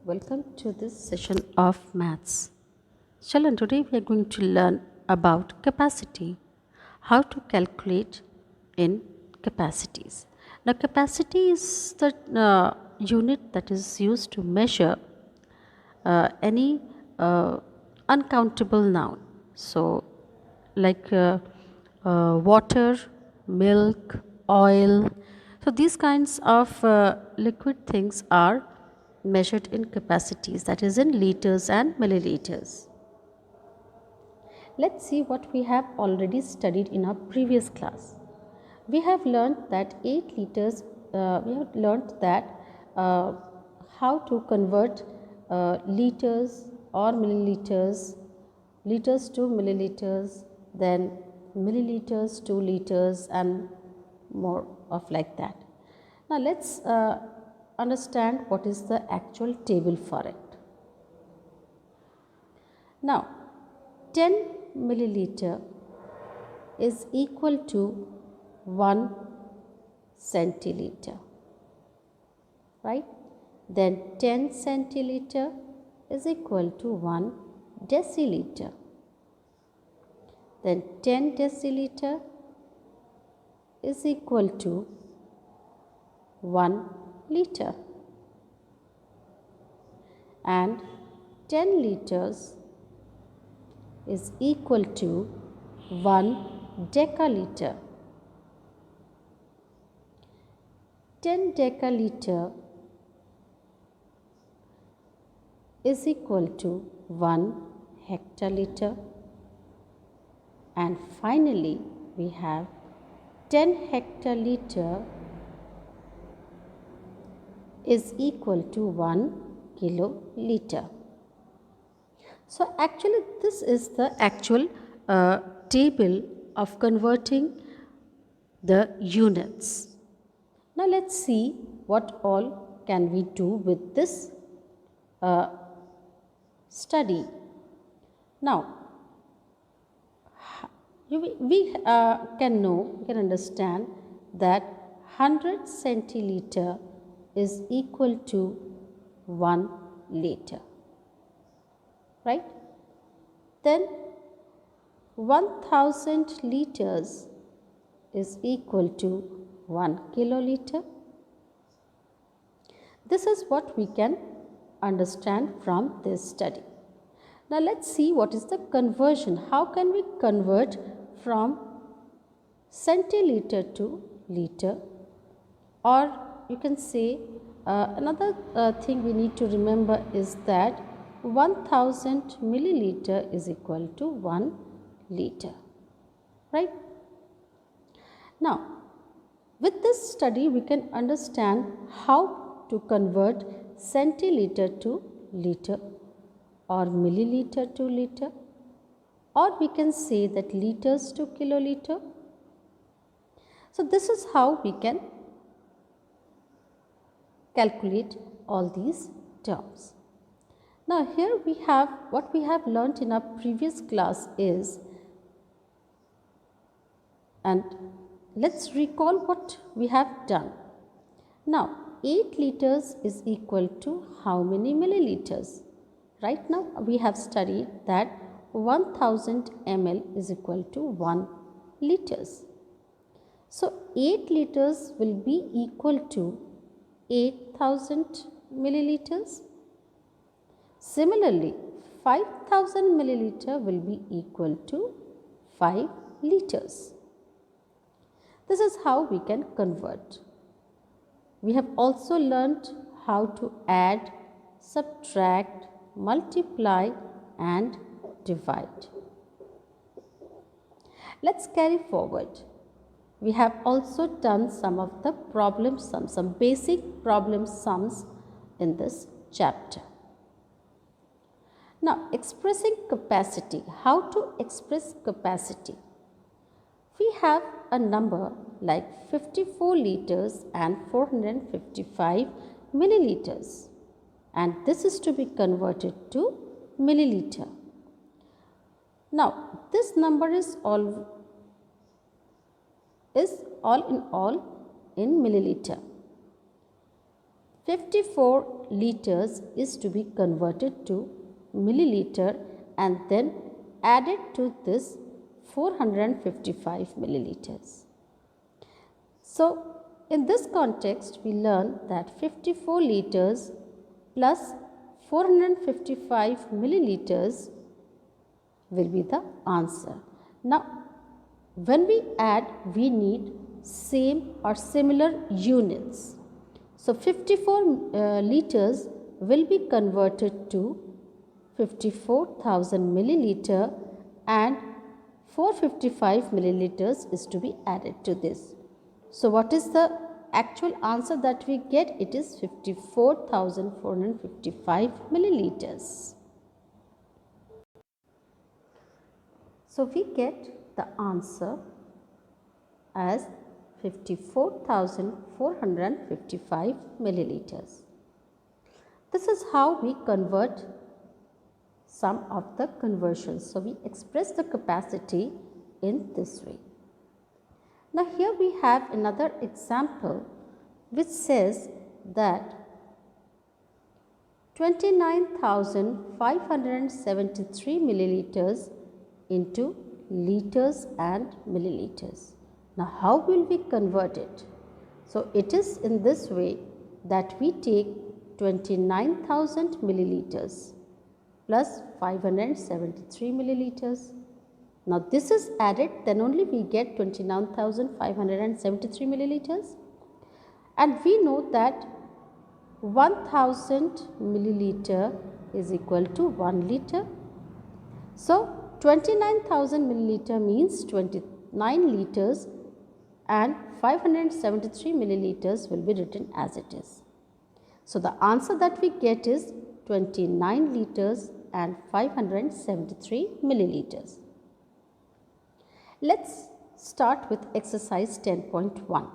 Welcome to this session of maths. Children, today we are going to learn about capacity, how to calculate in capacities. Now, capacity is the unit that is used to measure any uncountable noun. So, like water, milk, oil. So, these kinds of liquid things are measured in capacities, that is, in liters and milliliters. Let's see what we have already studied in our previous class. We have learned that 8 liters, we have learned that uh, how to convert liters or milliliters, liters to milliliters, then milliliters to liters, and more of like that. Now let's understand what is the actual table for it. Now 10 milliliter is equal to 1 centiliter, right? Then 10 centiliter is equal to 1 deciliter. Then 10 deciliter is equal to 1 liter. And 10 liters is equal to 1 decaliter. 10 decaliter is equal to 1 hectoliter. And finally, we have 10 hectoliter is equal to 1 kiloliter. So actually this is the actual table of converting the units. Now let's see what all can we do with this study. Now we can understand that 100 centiliter is equal to 1 liter, right? Then 1000 liters is equal to 1 kiloliter. This is what we can understand from this study. Now let's see what is the conversion. How can we convert from centiliter to liter? Or you can say another thing we need to remember is that 1000 milliliter is equal to 1 liter, right? Now with this study we can understand how to convert centiliter to liter or milliliter to liter, or we can say that liters to kiloliter. So this is how we can calculate all these terms. Now here we have what we have learnt in our previous class is, and let's recall what we have done. Now 8 liters is equal to how many milliliters? Right now we have studied that 1000 ml is equal to 1 liters. So 8 liters will be equal to 8000 milliliters. Similarly, 5000 milliliter will be equal to 5 liters. This is how we can convert. We have also learnt how to add, subtract, multiply and divide. Let's carry forward. We have also done some of the problem sums, some basic problem sums in this chapter. Now, expressing capacity. How to express capacity? We have a number like 54 liters and 455 milliliters, and this is to be converted to milliliter. Now, this number is all in milliliter. 54 liters is to be converted to milliliter and then added to this 455 milliliters. So, in this context, we learn that 54 liters plus 455 milliliters will be the answer. Now, when we add, we need same or similar units. So, 54 liters will be converted to 54,000 milliliter and 455 milliliters is to be added to this. So, what is the actual answer that we get? It is 54,455 milliliters. So, we get the answer as 54,455 milliliters. This is how we convert some of the conversions. So, we express the capacity in this way. Now, here we have another example which says that 29,573 milliliters into liters and milliliters. Now, how will we convert it? So, it is in this way that we take 29,000 milliliters plus 573 milliliters. Now, this is added, then only we get 29,573 milliliters. And we know that 1000 milliliter is equal to 1 liter. So, 29,000 milliliter means 29 liters and 573 milliliters will be written as it is. So, the answer that we get is 29 liters and 573 milliliters. Let's start with exercise 10.1.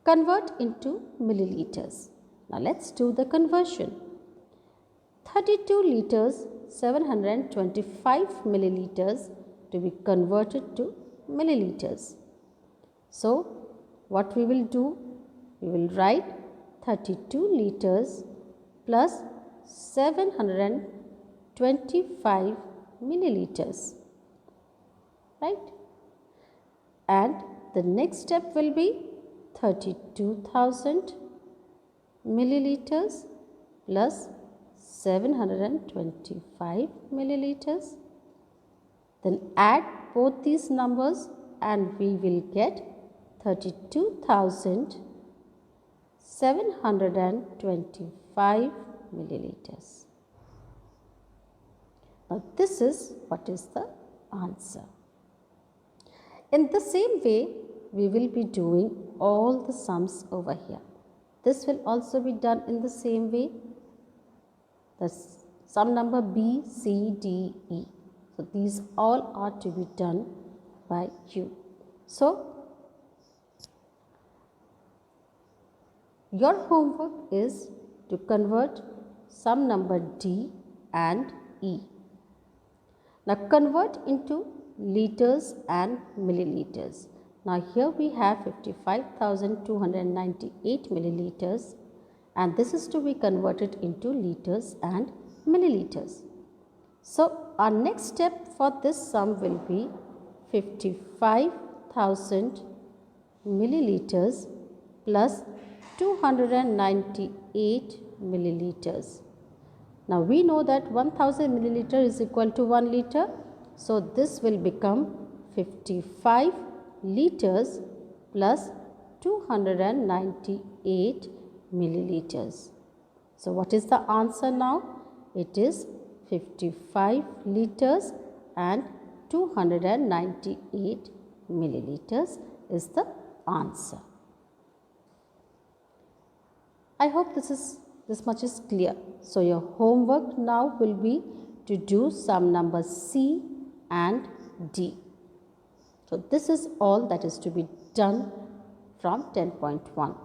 Convert into milliliters. Now, let's do the conversion. 32 liters 725 milliliters to be converted to milliliters. So, what we will do? We will write 32 liters plus 725 milliliters, right? And the next step will be 32,000 milliliters plus 725 milliliters. Then add both these numbers and we will get 32,725 milliliters. Now, this is what is the answer. In the same way, we will be doing all the sums over here. This will also be done in the same way. The sum number B, C, D, E. So, these all are to be done by you. So, your homework is to convert sum number D and E. Now, convert into liters and milliliters. Now, here we have 55,298 milliliters and this is to be converted into liters and milliliters. So, our next step for this sum will be 55,000 milliliters plus 298 milliliters. Now, we know that 1000 milliliter is equal to 1 liter. So, this will become 55 liters plus 298 milliliters. So, what is the answer now? It is 55 liters and 298 milliliters is the answer. I hope this much is clear. So, your homework now will be to do sum numbers C and D. So, this is all that is to be done from 10.1.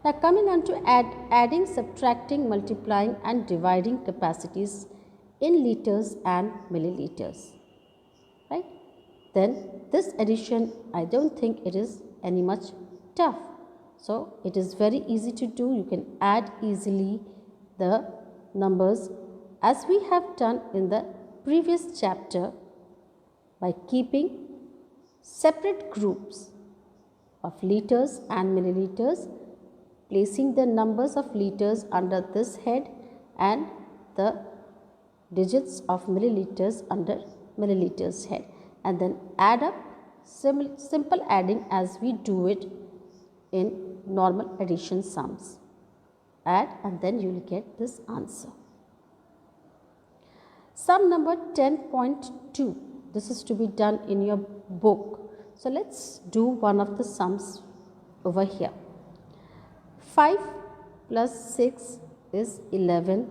Now, coming on to adding, subtracting, multiplying and dividing capacities in liters and milliliters, right? Then this addition, I don't think it is any much tough. So it is very easy to do. You can add easily the numbers as we have done in the previous chapter by keeping separate groups of liters and milliliters, placing the numbers of liters under this head and the digits of milliliters under milliliters head, and then add up, simple adding as we do it in normal addition sums. Add and then you will get this answer. Sum number 10.2. This is to be done in your book. So let's do one of the sums over here. 5 plus 6 is 11.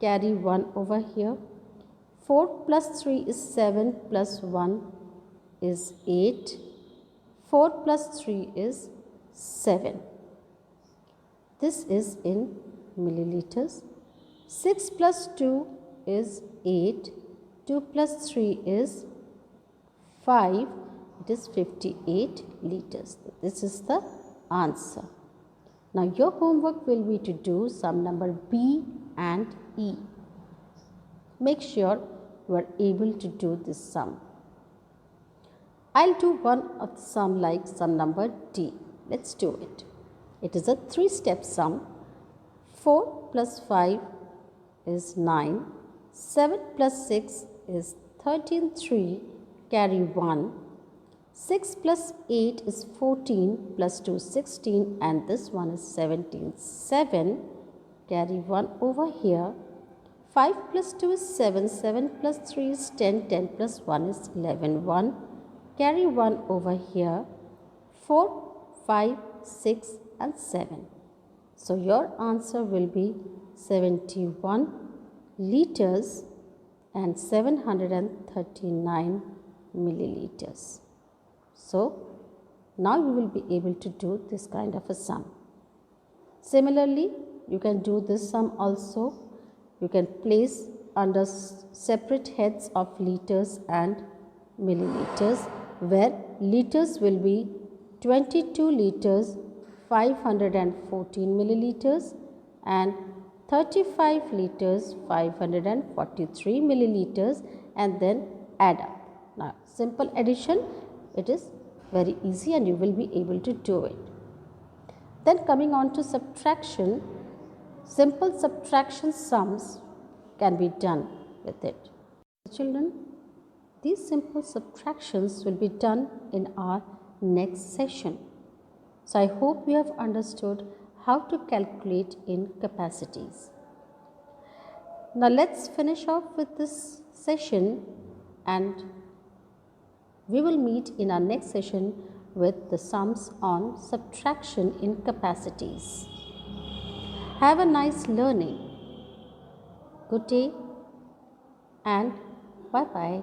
Carry 1 over here. 4 plus 3 is 7 plus 1 is 8. 4 plus 3 is 7. This is in milliliters. 6 plus 2 is 8. 2 plus 3 is 5. It is 58 liters. This is the answer. Now your homework will be to do sum number B and E. Make sure you are able to do this sum. I'll do one of the sum like sum number D. Let's do it. It is a 3-step sum. 4 plus 5 is 9. 7 plus 6 is 13. 3. Carry 1. 6 plus 8 is 14 plus 2 16, and this one is 17. 7. Carry 1 over here. 5 plus 2 is 7. 7 plus 3 is 10. 10 plus 1 is 11. 1. Carry 1 over here. 4, 5, 6 and 7. So your answer will be 71 liters and 739 milliliters. So now you will be able to do this kind of a sum. Similarly, you can do this sum also. You can place under separate heads of liters and milliliters, where liters will be 22 liters 514 milliliters and 35 liters 543 milliliters, and then add up. Now simple addition, it is very easy and you will be able to do it. Then coming on to subtraction, simple subtraction sums can be done with it. Children, these simple subtractions will be done in our next session. So I hope you have understood how to calculate in capacities. Now let's finish off with this session, and we will meet in our next session with the sums on subtraction in capacities. Have a nice learning. Good day and bye-bye.